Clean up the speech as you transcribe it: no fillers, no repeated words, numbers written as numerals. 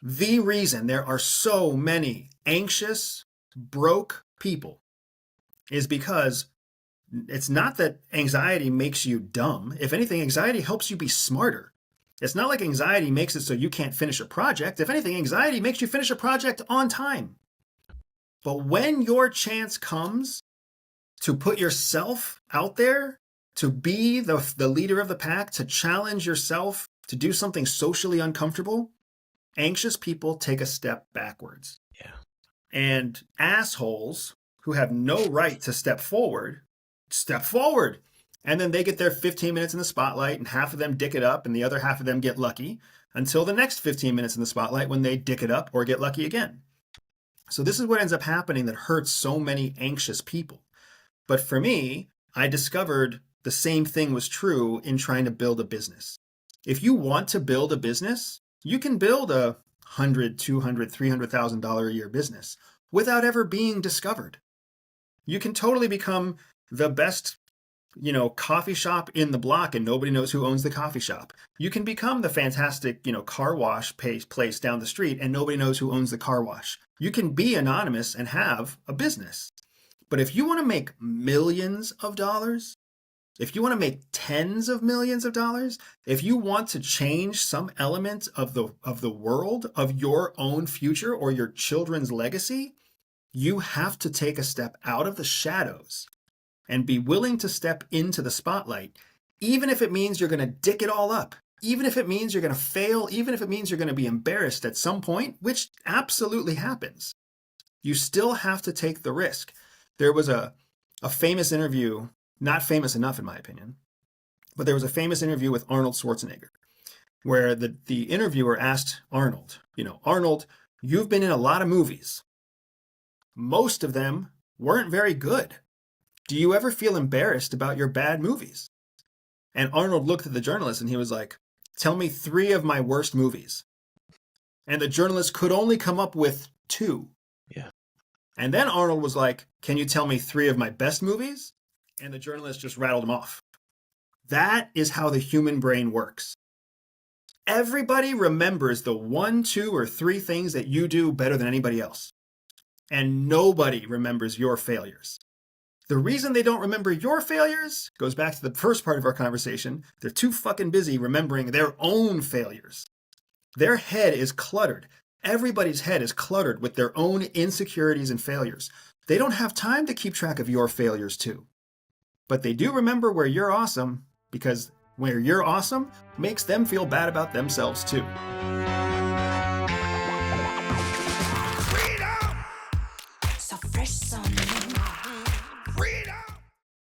The reason there are so many anxious, broke people is because it's not that anxiety makes you dumb. If anything, anxiety helps you be smarter. It's not like anxiety makes it so you can't finish a project. If anything, anxiety makes you finish a project on time. But when your chance comes to put yourself out there, to be the leader of the pack, to challenge yourself, to do something socially uncomfortable, anxious people take a step backwards. Yeah. And assholes who have no right to step forward. And then they get their 15 minutes in the spotlight, and half of them dick it up, and the other half of them get lucky until the next 15 minutes in the spotlight when they dick it up or get lucky again. So this is what ends up happening that hurts so many anxious people. But for me, I discovered the same thing was true in trying to build a business. If you want to build a business, you can build a $100,000, $200,000, $300,000 a year business without ever being discovered. You can totally become the best, coffee shop in the block and nobody knows who owns the coffee shop. You can become the fantastic, car wash place down the street and nobody knows who owns the car wash. You can be anonymous and have a business. But if you want to make millions of dollars, if you want to make tens of millions of dollars, if you want to change some element of the world, of your own future or your children's legacy, you have to take a step out of the shadows and be willing to step into the spotlight, even if it means you're going to dick it all up, even if it means you're going to fail, even if it means you're going to be embarrassed at some point, which absolutely happens. You still have to take the risk. There was a famous interview, not famous enough in my opinion, but there was a famous interview with Arnold Schwarzenegger where the interviewer asked Arnold, Arnold, you've been in a lot of movies. Most of them weren't very good. Do you ever feel embarrassed about your bad movies? And Arnold looked at the journalist and he was like, tell me 3 of my worst movies. And the journalist could only come up with 2. Yeah. And then Arnold was like, can you tell me 3 of my best movies? And the journalist just rattled him off. That is how the human brain works. Everybody remembers the 1, 2, or 3 things that you do better than anybody else. And nobody remembers your failures. The reason they don't remember your failures goes back to the first part of our conversation. They're too fucking busy remembering their own failures. Their head is cluttered. Everybody's head is cluttered with their own insecurities and failures. They don't have time to keep track of your failures too. But they do remember where you're awesome, because where you're awesome makes them feel bad about themselves too. So fresh on